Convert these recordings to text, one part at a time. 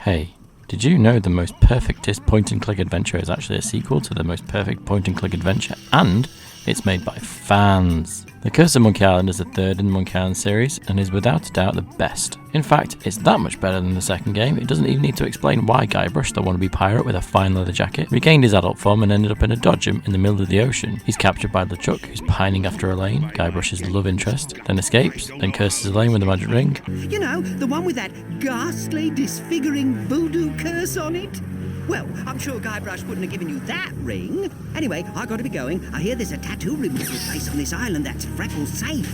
Hey, did you know the most perfectest point-and-click adventure is actually a sequel to the most perfect point-and-click adventure, and it's made by fans? The Curse of Monkey Island is the third in the Monkey Island series, and is without a doubt the best. In fact, it's that much better than the second game, it doesn't even need to explain why Guybrush, the wannabe pirate with a fine leather jacket, regained his adult form and ended up in a dodgem in the middle of the ocean. He's captured by LeChuck, who's pining after Elaine, Guybrush's love interest, then escapes, then curses Elaine with a magic ring. You know, the one with that ghastly, disfiguring voodoo curse on it? Well, I'm sure Guybrush wouldn't have given you that ring. Anyway, I gotta be going. I hear there's a tattoo removal place on this island that's Freckles safe.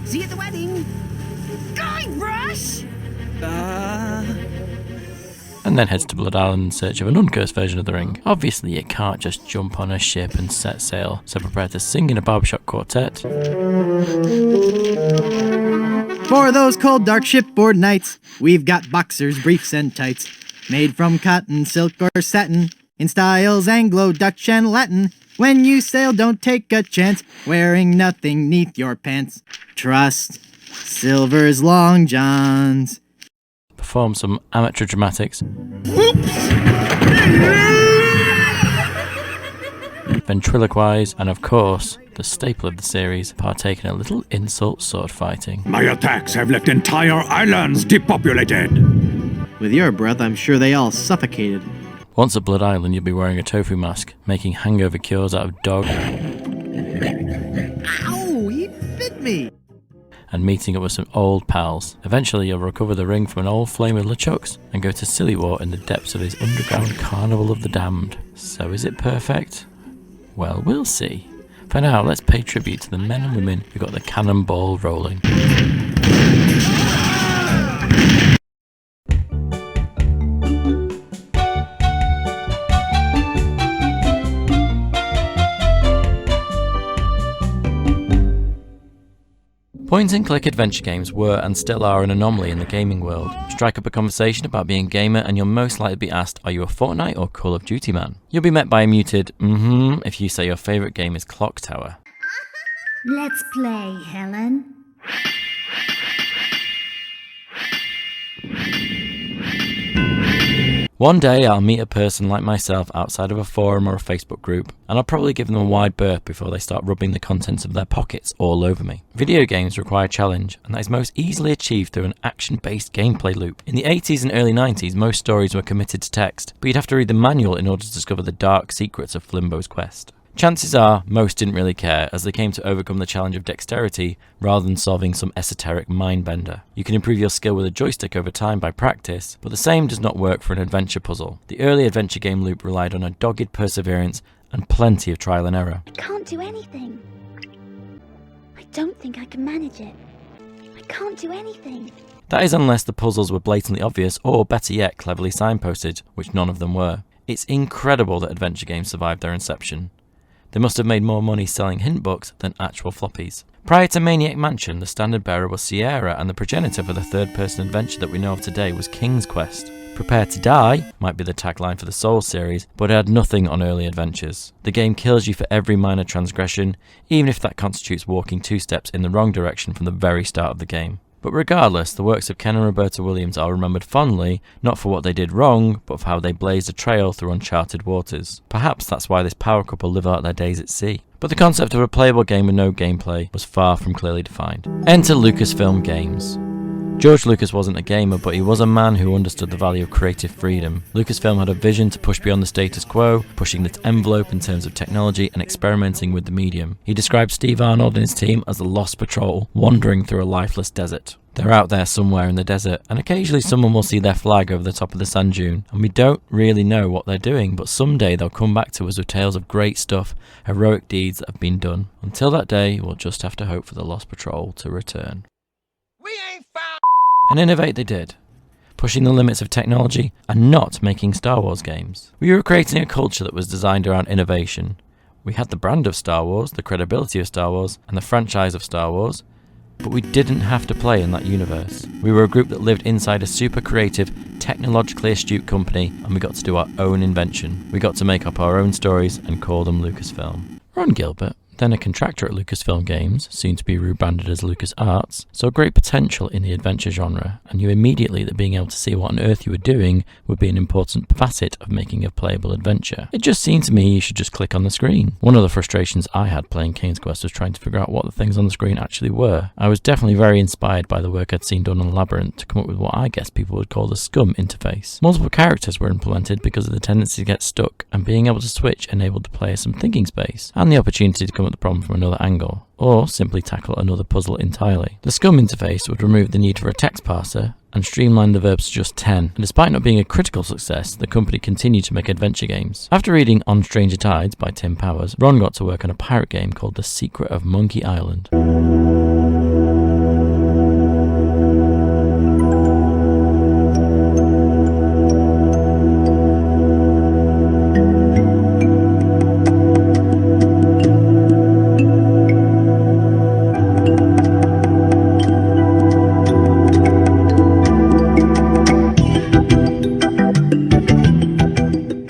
See you at the wedding. Guybrush! And then heads to Blood Island in search of an uncursed version of the ring. Obviously, you can't just jump on a ship and set sail, so prepare to sing in a barbershop quartet. For those cold, dark shipboard nights, we've got boxers, briefs, and tights. Made from cotton, silk, or satin, in styles Anglo, Dutch, and Latin. When you sail, don't take a chance, wearing nothing neath your pants. Trust Silver's Long Johns. Perform some amateur dramatics. Ventriloquize, and of course, the staple of the series, partake in a little insult sword fighting. My attacks have left entire islands depopulated. With your breath, I'm sure they all suffocated. Once at Blood Island, you'll be wearing a tofu mask, making hangover cures out of dog. Ow, he bit me! And meeting up with some old pals. Eventually, you'll recover the ring from an old flame of LeChuck's and go to Silly War in the depths of his underground carnival of the damned. So is it perfect? Well, we'll see. For now, let's pay tribute to the men and women who got the cannonball rolling. Point-and-click adventure games were and still are an anomaly in the gaming world. Strike up a conversation about being a gamer and you'll most likely be asked, are you a Fortnite or Call of Duty man? You'll be met by a muted, if you say your favourite game is Clock Tower. Let's play, Helen. One day I'll meet a person like myself outside of a forum or a Facebook group, and I'll probably give them a wide berth before they start rubbing the contents of their pockets all over me. Video games require challenge, and that is most easily achieved through an action-based gameplay loop. In the 80s and early 90s, most stories were committed to text, but you'd have to read the manual in order to discover the dark secrets of Flimbo's quest. Chances are, most didn't really care, as they came to overcome the challenge of dexterity rather than solving some esoteric mind bender. You can improve your skill with a joystick over time by practice, but the same does not work for an adventure puzzle. The early adventure game loop relied on a dogged perseverance and plenty of trial and error. I can't do anything. I don't think I can manage it. I can't do anything. That is unless the puzzles were blatantly obvious or, better yet, cleverly signposted, which none of them were. It's incredible that adventure games survived their inception. They must have made more money selling hint books than actual floppies. Prior to Maniac Mansion, the standard bearer was Sierra, and the progenitor for the third-person adventure that we know of today was King's Quest. Prepare to die might be the tagline for the Souls series, but it had nothing on early adventures. The game kills you for every minor transgression, even if that constitutes walking 2 steps in the wrong direction from the very start of the game. But regardless, the works of Ken and Roberta Williams are remembered fondly, not for what they did wrong, but for how they blazed a trail through uncharted waters. Perhaps that's why this power couple live out their days at sea. But the concept of a playable game with no gameplay was far from clearly defined. Enter Lucasfilm Games. George Lucas wasn't a gamer, but he was a man who understood the value of creative freedom. Lucasfilm had a vision to push beyond the status quo, pushing its envelope in terms of technology and experimenting with the medium. He described Steve Arnold and his team as the Lost Patrol, wandering through a lifeless desert. They're out there somewhere in the desert, and occasionally someone will see their flag over the top of the sand dune, and we don't really know what they're doing, but someday they'll come back to us with tales of great stuff, heroic deeds that have been done. Until that day, we'll just have to hope for the Lost Patrol to return. And innovate they did, pushing the limits of technology and not making Star Wars games. We were creating a culture that was designed around innovation. We had the brand of Star Wars, the credibility of Star Wars, and the franchise of Star Wars, but we didn't have to play in that universe. We were a group that lived inside a super creative, technologically astute company, and we got to do our own invention. We got to make up our own stories and call them Lucasfilm. Ron Gilbert, then a contractor at Lucasfilm Games, soon to be rebranded as LucasArts, saw great potential in the adventure genre, and knew immediately that being able to see what on earth you were doing would be an important facet of making a playable adventure. It just seemed to me you should just click on the screen. One of the frustrations I had playing Kane's Quest was trying to figure out what the things on the screen actually were. I was definitely very inspired by the work I'd seen done on Labyrinth to come up with what I guess people would call the SCUM interface. Multiple characters were implemented because of the tendency to get stuck, and being able to switch enabled the player some thinking space, and the opportunity to come at the problem from another angle, or simply tackle another puzzle entirely. The SCUM interface would remove the need for a text parser and streamline the verbs to just 10, and despite not being a critical success, the company continued to make adventure games. After reading On Stranger Tides by Tim Powers, Ron got to work on a pirate game called The Secret of Monkey Island.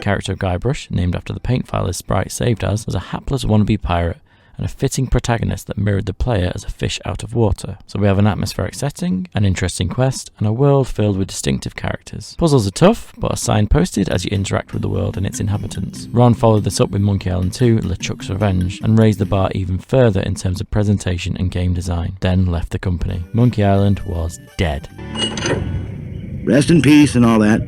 Character of Guybrush, named after the paint file his sprite saved as, was a hapless wannabe pirate and a fitting protagonist that mirrored the player as a fish out of water. So we have an atmospheric setting, an interesting quest, and a world filled with distinctive characters. Puzzles are tough, but are signposted as you interact with the world and its inhabitants. Ron followed this up with Monkey Island 2, LeChuck's Revenge, and raised the bar even further in terms of presentation and game design, then left the company. Monkey Island was dead. Rest in peace and all that.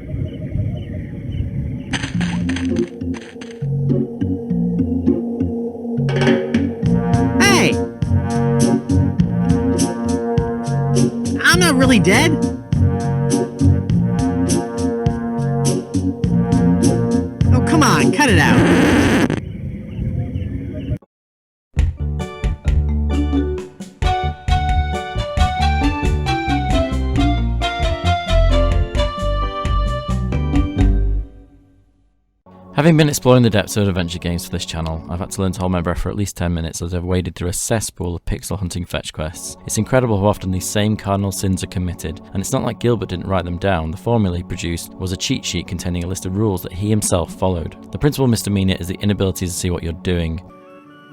Hey! I'm not really dead. Oh, come on, cut it out. Having been exploring the depths of adventure games for this channel, I've had to learn to hold my breath for at least 10 minutes as I've waded through a cesspool of pixel hunting fetch quests. It's incredible how often these same cardinal sins are committed, and it's not like Gilbert didn't write them down. The formula he produced was a cheat sheet containing a list of rules that he himself followed. The principal misdemeanor is the inability to see what you're doing.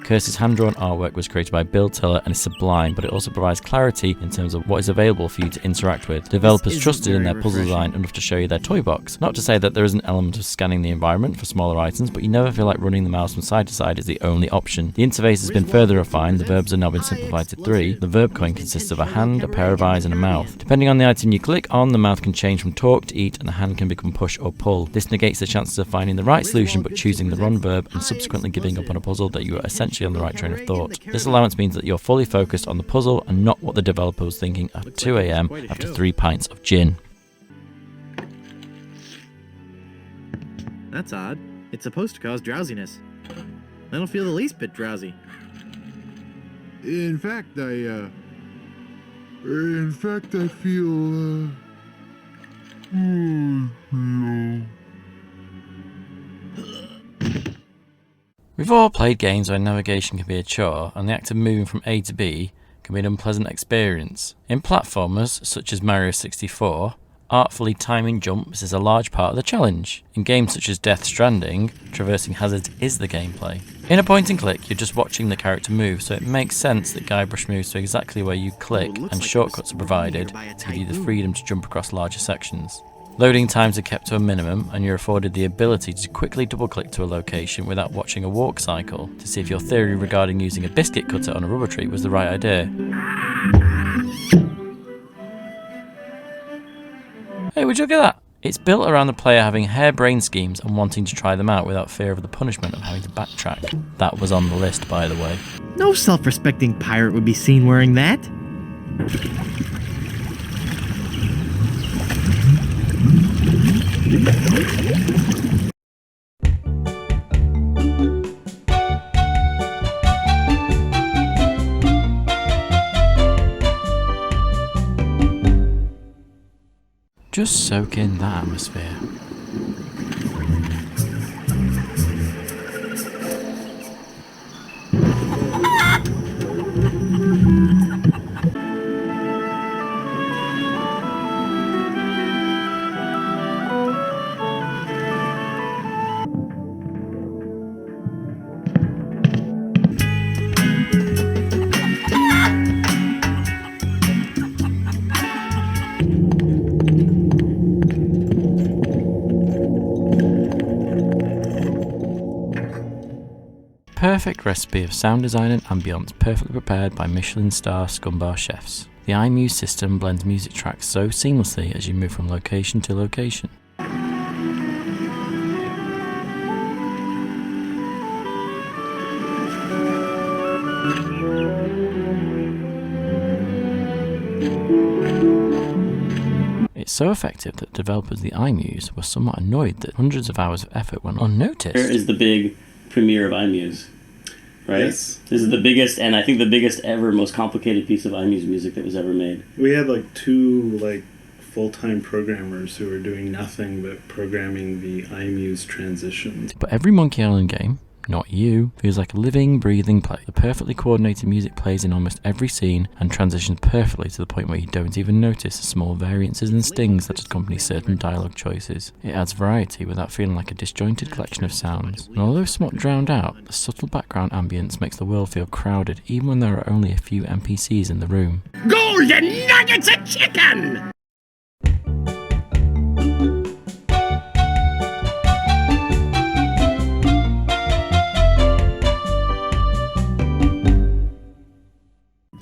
Curse's hand-drawn artwork was created by Bill Tiller and is sublime, but it also provides clarity in terms of what is available for you to interact with. Developers trusted in their puzzle design enough to show you their toy box. Not to say that there is an element of scanning the environment for smaller items, but you never feel like running the mouse from side to side is the only option. The interface has been further refined, the verbs have now been simplified to 3. The verb coin consists of a hand, a pair of eyes and a mouth. Depending on the item you click on, the mouth can change from talk to eat and the hand can become push or pull. This negates the chances of finding the right solution but choosing the wrong verb and subsequently giving up on a puzzle that you are essentially on the right train of thought. This allowance means that you're fully focused on the puzzle and not what the developer was thinking at 2 AM after 3 pints of gin. That's odd. It's supposed to cause drowsiness. I don't feel the least bit drowsy. In fact, I feel, We've all played games where navigation can be a chore and the act of moving from A to B can be an unpleasant experience. In platformers such as Mario 64, artfully timing jumps is a large part of the challenge. In games such as Death Stranding, traversing hazards is the gameplay. In a point and click, you're just watching the character move, so it makes sense that Guybrush moves to exactly where you click and shortcuts are provided to give you the freedom to jump across larger sections. Loading times are kept to a minimum and you're afforded the ability to quickly double-click to a location without watching a walk cycle to see if your theory regarding using a biscuit cutter on a rubber tree was the right idea. Hey, would you look at that? It's built around the player having harebrained schemes and wanting to try them out without fear of the punishment of having to backtrack. That was on the list, by the way. No self-respecting pirate would be seen wearing that. Just soak in that atmosphere. perfect recipe of sound design and ambience perfectly prepared by Michelin star Scumbar chefs. The iMuse system blends music tracks so seamlessly as you move from location to location. It's so effective that developers of the iMuse were somewhat annoyed that hundreds of hours of effort went unnoticed. Here is the big premiere of iMuse, right? Yes. This is the biggest, and I think the biggest ever, most complicated piece of iMuse music that was ever made. We had like two full-time programmers who were doing nothing but programming the iMuse transitions. But every Monkey Island game, not you, feels like a living, breathing play. The perfectly coordinated music plays in almost every scene and transitions perfectly to the point where you don't even notice the small variances and stings that accompany certain dialogue choices. It adds variety without feeling like a disjointed collection of sounds. And although somewhat drowned out, the subtle background ambience makes the world feel crowded even when there are only a few NPCs in the room. Golden nuggets of chicken!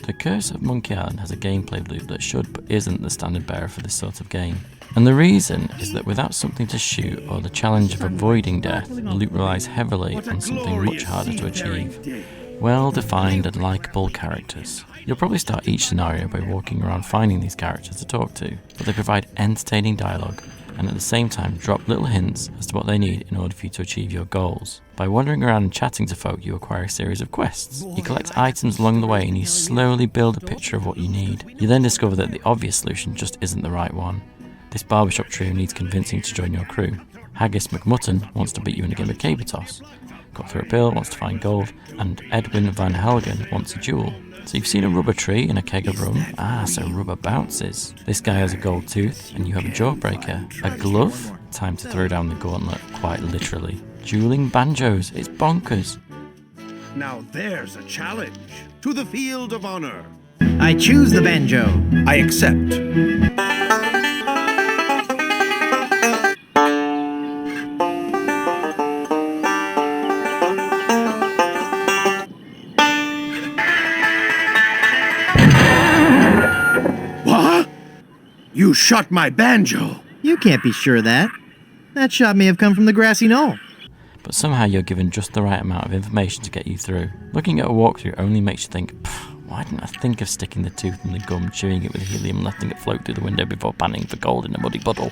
The Curse of Monkey Island has a gameplay loop that should but isn't the standard bearer for this sort of game. And the reason is that without something to shoot or the challenge of avoiding death, the loop relies heavily on something much harder to achieve. Well-defined and likeable characters. You'll probably start each scenario by walking around finding these characters to talk to, but they provide entertaining dialogue and at the same time drop little hints as to what they need in order for you to achieve your goals. By wandering around and chatting to folk, you acquire a series of quests. You collect items along the way and you slowly build a picture of what you need. You then discover that the obvious solution just isn't the right one. This barbershop trio needs convincing to join your crew. Haggis McMutton wants to beat you in a game of caber toss. Cutthroat Bill wants to find gold, and Edwin Van Helgen wants a duel. So you've seen a rubber tree and a keg of rum. So rubber bounces. This guy has a gold tooth, and you have a jawbreaker. A glove? Time to throw down the gauntlet, quite literally. Dueling banjos, it's bonkers. Now there's a challenge. To the field of honor. I choose the banjo. I accept. What? You shot my banjo. You can't be sure of that. That shot may have come from the grassy knoll. But somehow you're given just the right amount of information to get you through. Looking at a walkthrough only makes you think, why didn't I think of sticking the tooth in the gum, chewing it with helium, letting it float through the window before panning for gold in a muddy puddle?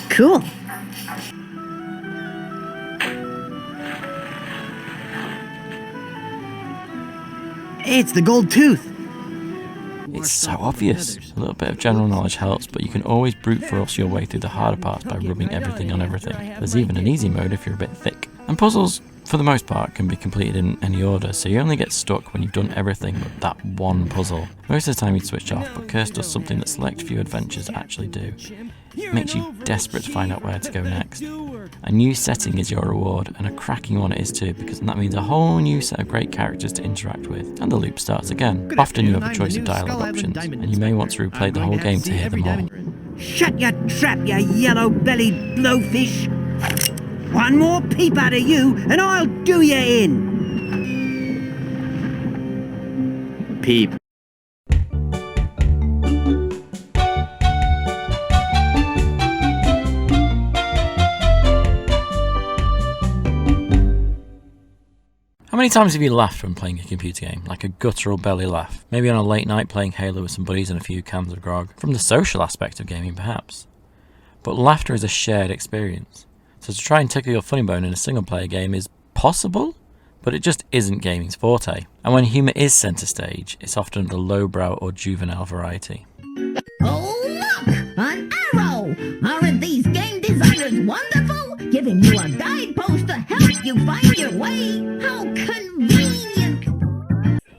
Cool. It's the gold tooth. It's so obvious. A little bit of general knowledge helps, but you can always brute force your way through the harder parts by rubbing everything on everything. There's even an easy mode if you're a bit thick. And puzzles, for the most part, can be completed in any order, so you only get stuck when you've done everything but that one puzzle. Most of the time you'd switch off, but Curse does something that select few adventures actually do. It makes you desperate to find out where to go next. A new setting is your reward, and a cracking one it is too, because that means a whole new set of great characters to interact with, and the loop starts again. Often you have a choice of dialogue options, and you may want to replay the whole game to hear them all. Shut your trap, you yellow-bellied blowfish! One more peep out of you, and I'll do you in! Peep. How many times have you laughed when playing a computer game? Like a guttural belly laugh? Maybe on a late night playing Halo with some buddies and a few cans of grog. From the social aspect of gaming, perhaps. But laughter is a shared experience. So to try and tickle your funny bone in a single-player game is possible, but it just isn't gaming's forte. And when humour is centre stage, it's often the lowbrow or juvenile variety. Oh, look! An arrow! Aren't these game designers wonderful? Giving you a guidepost to help you find your way? How convenient!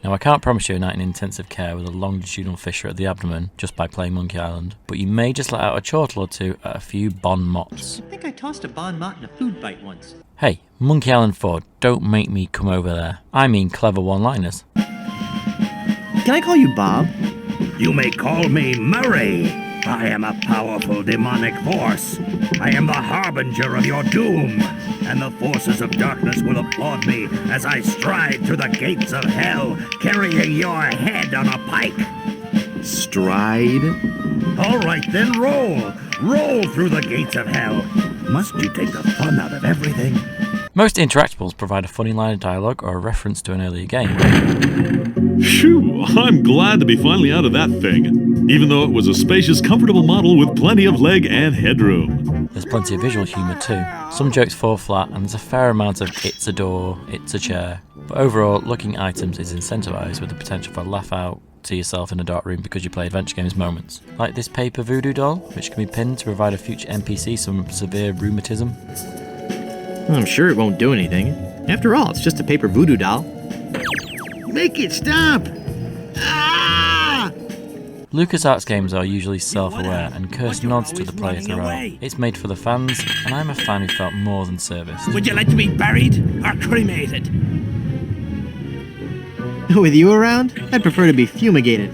Now I can't promise you a night in intensive care with a longitudinal fissure at the abdomen just by playing Monkey Island, but you may just let out a chortle or two at a few bon mots. I think I tossed a bon mot in a food bite once. Hey, Monkey Island 4, don't make me come over there. I mean clever one-liners. Can I call you Bob? You may call me Murray. I am a powerful demonic force. I am the harbinger of your doom, and the forces of darkness will applaud me as I stride through the gates of hell, carrying your head on a pike. Stride? All right, then roll. Roll through the gates of hell. Must you take the fun out of everything? Most interactables provide a funny line of dialogue or a reference to an earlier game. Phew, I'm glad to be finally out of that thing, even though it was a spacious, comfortable model with plenty of leg and headroom. There's plenty of visual humour too. Some jokes fall flat and there's a fair amount of it's a door, it's a chair. But overall, looking at items is incentivised with the potential for a laugh out to yourself in a dark room because you play adventure games moments. Like this paper voodoo doll, which can be pinned to provide a future NPC some severe rheumatism. Well, I'm sure it won't do anything. After all, it's just a paper voodoo doll. Make it stop! Ah! LucasArts games are usually self-aware and curse nods to the player throughout. It's made for the fans, and I'm a fan who felt more than serviced. Would you like to be buried or cremated? With you around, I'd prefer to be fumigated.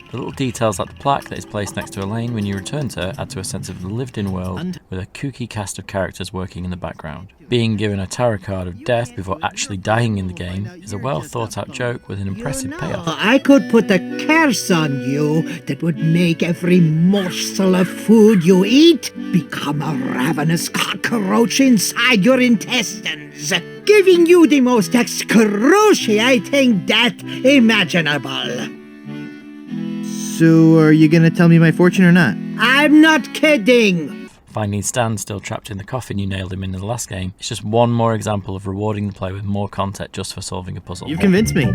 The little details like the plaque that is placed next to Elaine when you return to her add to a sense of the lived-in world with a kooky cast of characters working in the background. Being given a tarot card of death before actually dying in the game is a well-thought-out joke with an impressive payoff. I could put a curse on you that would make every morsel of food you eat become a ravenous cockroach inside your intestines, giving you the most excruciating death imaginable. So, are you gonna tell me my fortune or not? I'm not kidding! Finding Stan still trapped in the coffin you nailed him in the last game, it's just one more example of rewarding the player with more content just for solving a puzzle. You've convinced me.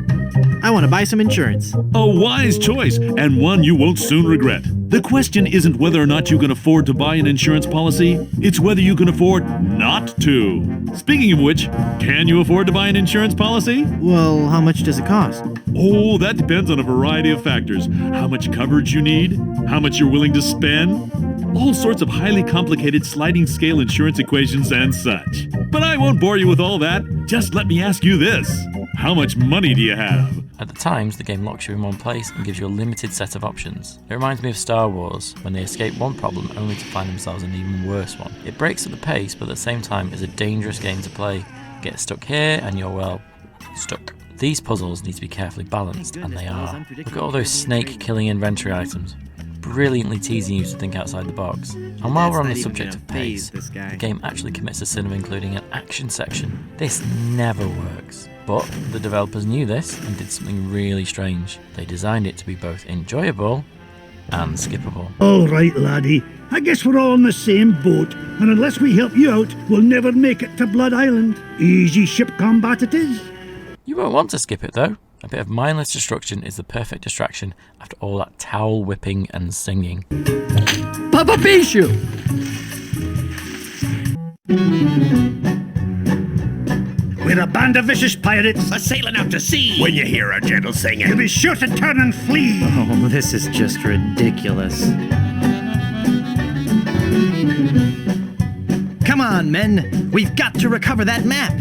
I want to buy some insurance. A wise choice, and one you won't soon regret. The question isn't whether or not you can afford to buy an insurance policy, it's whether you can afford not to. Speaking of which, can you afford to buy an insurance policy? Well, how much does it cost? Oh, that depends on a variety of factors. How much coverage you need, how much you're willing to spend, all sorts of highly complicated sliding scale insurance equations and such. But I won't bore you with all that. Just let me ask you this. How much money do you have? At the times, the game locks you in one place and gives you a limited set of options. It reminds me of Star Wars, when they escape one problem only to find themselves in an even worse one. It breaks at the pace, but at the same time is a dangerous game to play. Get stuck here and you're, well, stuck. These puzzles need to be carefully balanced, and they are. Look at all those snake-killing inventory items, brilliantly teasing you to think outside the box. And while we're on the subject of pace, the game actually commits a sin of including an action section. This never works. But the developers knew this and did something really strange. They designed it to be both enjoyable and skippable. All right, laddie. I guess we're all in the same boat, and unless we help you out, we'll never make it to Blood Island. Easy ship combat it is. You won't want to skip it though. A bit of mindless destruction is the perfect distraction after all that towel whipping and singing. Papa Pichu! We're a band of vicious pirates sailing out to sea. When you hear our gentle singing, you'll be sure to turn and flee. Oh, this is just ridiculous. Come on, men. We've got to recover that map.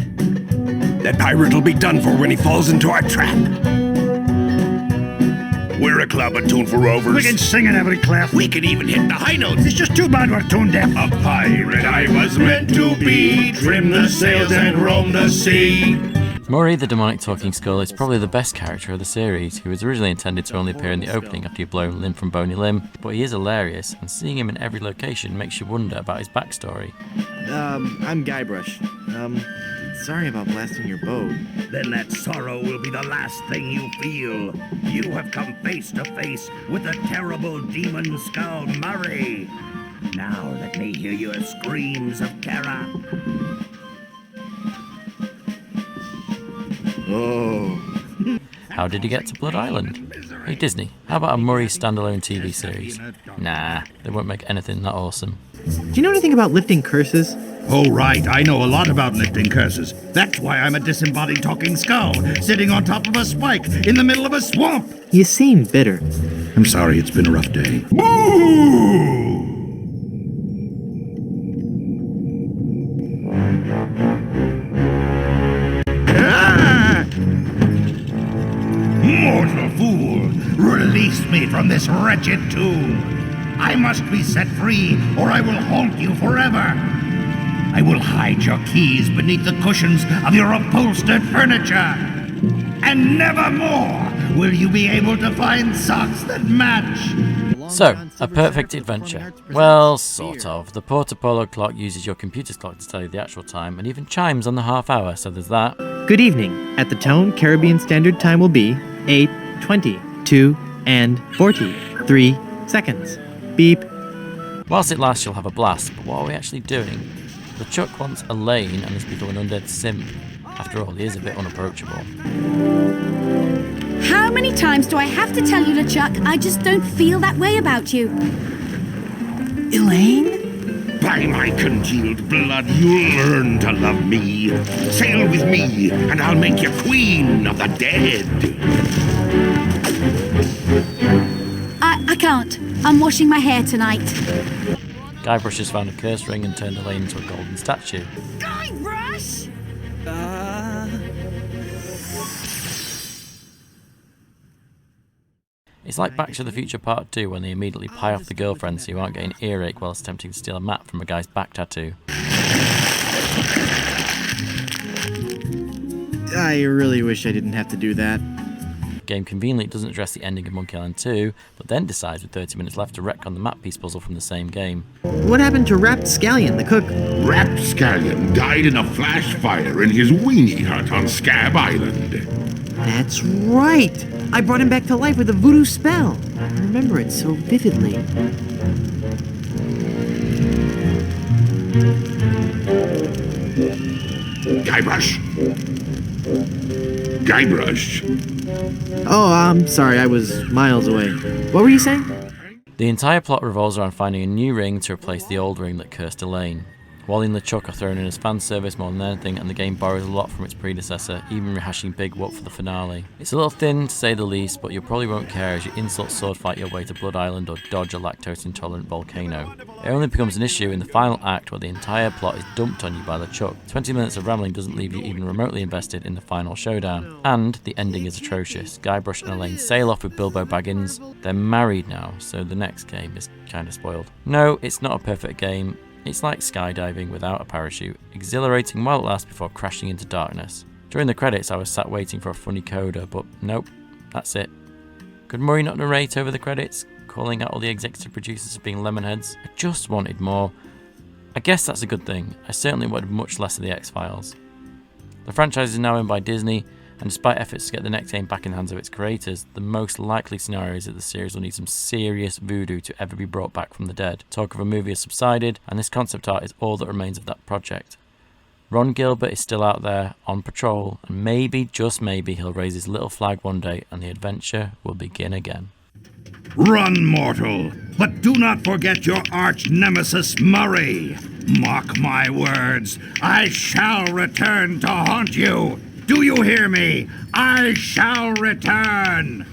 That pirate will be done for when he falls into our trap. We're a club attuned for rovers. We can sing in every clef. We can even hit the high notes. It's just too bad we're tone deaf. A pirate I was meant to be. Trim the sails and roam the sea. Murray the demonic talking skull is probably the best character of the series, who was originally intended to only appear in the opening after you've blown limb from bony limb, but he is hilarious, and seeing him in every location makes you wonder about his backstory. I'm Guybrush. Sorry about blasting your boat. Then that sorrow will be the last thing you feel. You have come face to face with the terrible demon skull Murray. Now let me hear your screams of terror. Oh. How did he get to Blood Island? Hey Disney, how about a Murray standalone TV series? Nah, they won't make anything that awesome. Do you know anything about lifting curses? Oh, right. I know a lot about lifting curses. That's why I'm a disembodied talking skull, sitting on top of a spike in the middle of a swamp. You seem bitter. I'm sorry, it's been a rough day. Boo! Ah! Mortal fool! Release wretched tomb. I must be set free, or I will haunt you forever. I will hide your keys beneath the cushions of your upholstered furniture. And never more will you be able to find socks that match. So, a perfect adventure. Well, sort of. The Porta Polo clock uses your computer's clock to tell you the actual time, and even chimes on the half hour, so there's that. Good evening. At the tone, Caribbean Standard Time will be 8:22 and 43 seconds. Beep. Whilst it lasts, you'll have a blast, but what are we actually doing? LeChuck wants Elaine and has become an undead simp. After all, he is a bit unapproachable. How many times do I have to tell you, LeChuck, I just don't feel that way about you? Elaine? By my congealed blood, you'll learn to love me. Sail with me, and I'll make you queen of the dead. I can't. I'm washing my hair tonight. Guybrush has found a curse ring and turned Elaine into a golden statue. Guybrush! It's like Back to the Future Part 2 when they immediately pie off the girlfriend so you aren't getting earache whilst attempting to steal a map from a guy's back tattoo. I really wish I didn't have to do that. The game conveniently doesn't address the ending of Monkey Island 2, but then decides with 30 minutes left to retcon the map piece puzzle from the same game. What happened to Rapscallion, the cook? Rapscallion died in a flash fire in his weenie hut on Scab Island. That's right! I brought him back to life with a voodoo spell. I remember it so vividly. Guybrush! Guybrush! Oh, I'm sorry, I was miles away. What were you saying? The entire plot revolves around finding a new ring to replace the old ring that cursed Elaine. Wally and LeChuck are thrown in as fan service more than anything, and the game borrows a lot from its predecessor, even rehashing Big Whoop for the finale. It's a little thin, to say the least, but you probably won't care as you insult sword fight your way to Blood Island or dodge a lactose-intolerant volcano. It only becomes an issue in the final act where the entire plot is dumped on you by LeChuck. 20 minutes of rambling doesn't leave you even remotely invested in the final showdown. And the ending is atrocious. Guybrush and Elaine sail off with Bilbo Baggins. They're married now, so the next game is kinda spoiled. No, it's not a perfect game. It's like skydiving without a parachute, exhilarating while it lasts before crashing into darkness. During the credits I was sat waiting for a funny coda, but nope, that's it. Could Murray not narrate over the credits, calling out all the executive producers for being lemonheads? I just wanted more. I guess that's a good thing. I certainly wanted much less of the X-Files. The franchise is now owned by Disney, and despite efforts to get the next game back in the hands of its creators, the most likely scenario is that the series will need some serious voodoo to ever be brought back from the dead. Talk of a movie has subsided, and this concept art is all that remains of that project. Ron Gilbert is still out there, on patrol, and maybe, just maybe, he'll raise his little flag one day and the adventure will begin again. Run, mortal, but do not forget your arch-nemesis Murray. Mark my words, I shall return to haunt you. Do you hear me? I shall return!